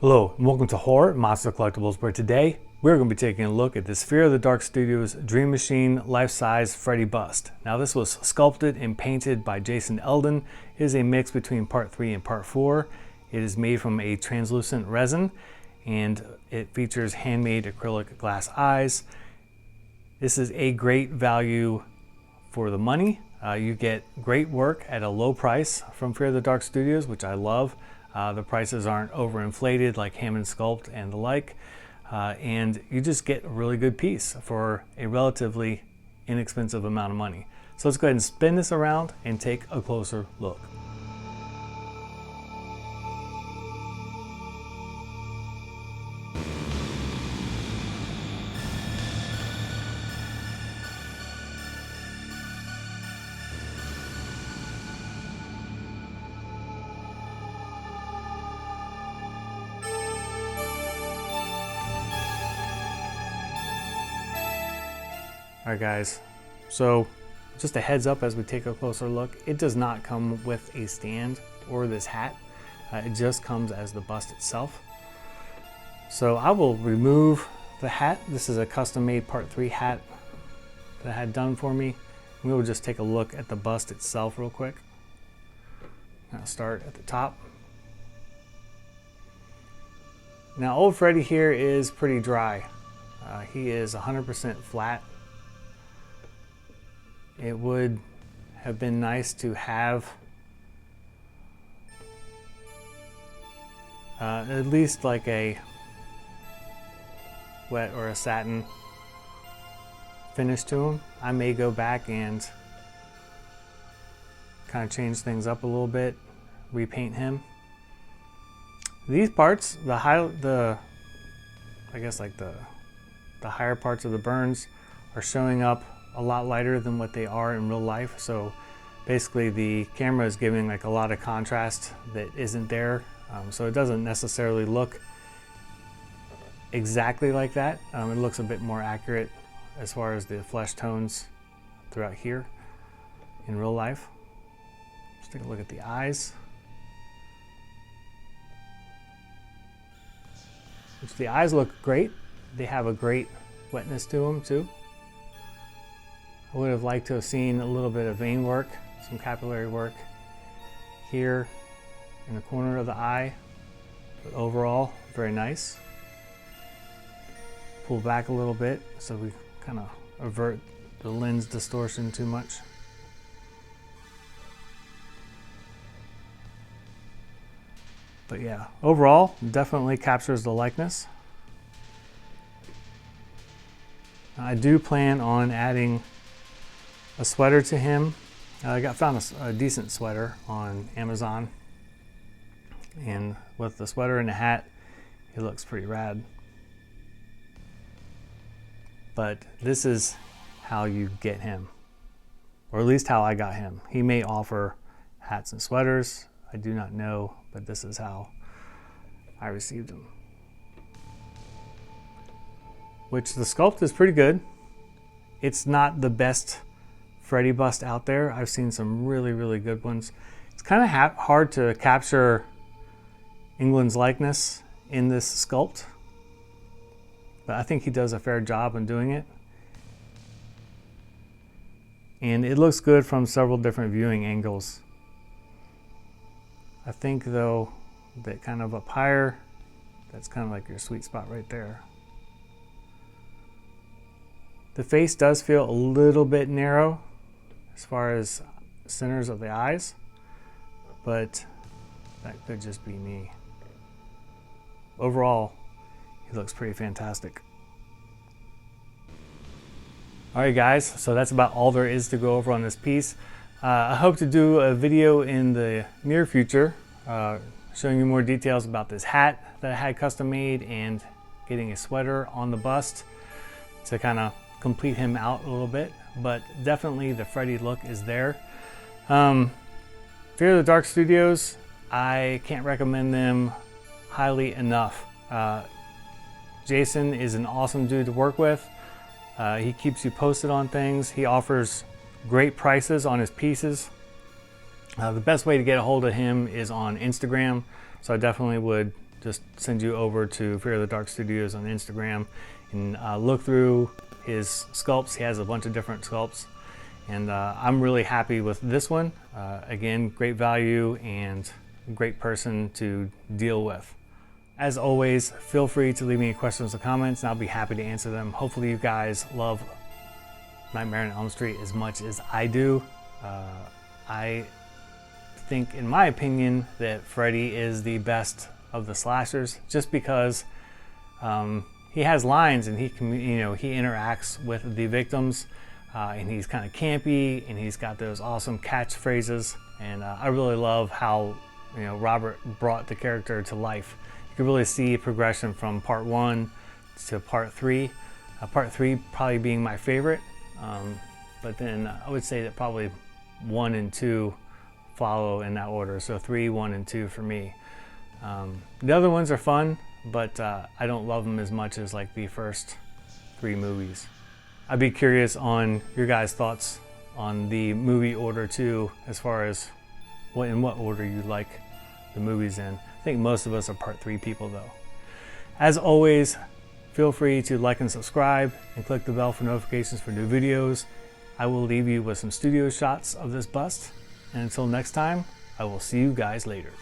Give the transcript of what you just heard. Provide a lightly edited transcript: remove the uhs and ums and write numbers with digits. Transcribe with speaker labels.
Speaker 1: Hello and welcome to Horror Monster Collectibles, where today we're going to be taking a look at this Fear of the Dark Studios Dream Machine life-size Freddy bust. Now this was sculpted and painted by Jason Eldon. It is a mix between part 3 and part 4. It is made from a translucent resin and it features handmade acrylic glass eyes. This is a great value for the money. You get great work at a low price from Fear of the Dark Studios, which I love. The prices aren't overinflated like Hammond Sculpt and the like, and you just get a really good piece for a relatively inexpensive amount of money. So let's go ahead and spin this around and take a closer look. Alright guys, so just a heads up as we take a closer look, it does not come with a stand or this hat. It just comes as the bust itself. So I will remove the hat. This is a custom made part 3 hat that I had done for me. We will just take a look at the bust itself real quick. I'll start at the top. Now old Freddy here is pretty dry. He is 100% flat. It would have been nice to have at least like a wet or a satin finish to him. I may go back and kind of change things up a little bit, repaint him. These parts, the higher parts of the burns are showing up a lot lighter than what they are in real life. So basically the camera is giving like a lot of contrast that isn't there. So it doesn't necessarily look exactly like that. It looks a bit more accurate as far as the flesh tones throughout here in real life. Let's take a look at the eyes. Which the eyes look great. They have a great wetness to them too. I would have liked to have seen a little bit of vein work, some capillary work here in the corner of the eye, but overall, very nice. Pull back a little bit so we kind of avert the lens distortion too much. But yeah, overall, definitely captures the likeness. I do plan on adding a sweater to him. I found a decent sweater on Amazon, and with the sweater and the hat, it looks pretty rad. But this is how you get him, or at least how I got him. He may offer hats and sweaters, I do not know, but this is how I received him. Which the sculpt is pretty good. It's not the best Freddy bust out there. I've seen some really, really good ones. It's kind of hard to capture England's likeness in this sculpt, but I think he does a fair job in doing it. And it looks good from several different viewing angles. I think though that kind of up higher, that's kind of like your sweet spot right there. The face does feel a little bit narrow as far as centers of the eyes, but that could just be me. Overall, he looks pretty fantastic. Alright guys, so that's about all there is to go over on this piece. I hope to do a video in the near future showing you more details about this hat that I had custom made and getting a sweater on the bust to kind of complete him out a little bit. But definitely the Freddy look is there. Fear of the Dark Studios, I can't recommend them highly enough. Jason is an awesome dude to work with. He keeps you posted on things. He offers great prices on his pieces. The best way to get a hold of him is on Instagram, so I definitely would just send you over to Fear of the Dark Studios on Instagram and look through his sculpts. He has a bunch of different sculpts, and I'm really happy with this one. Again, great value and great person to deal with. As always, feel free to leave me any questions or comments, and I'll be happy to answer them. Hopefully you guys love Nightmare on Elm Street as much as I do. I think, in my opinion, that Freddy is the best of the slashers, just because he has lines and he interacts with the victims, and he's kind of campy, and he's got those awesome catchphrases, and I really love how Robert brought the character to life. You can really see progression from part 1 to part 3. Part 3 probably being my favorite, but then I would say that probably 1 and 2 follow in that order. So 3, 1, and 2 for me. The other ones are fun, but I don't love them as much as like the first 3 movies. I'd be curious on your guys' thoughts on the movie order too, as far as in what order you like the movies in. I think most of us are part 3 people though. As always, feel free to like and subscribe and click the bell for notifications for new videos. I will leave you with some studio shots of this bust. And until next time, I will see you guys later.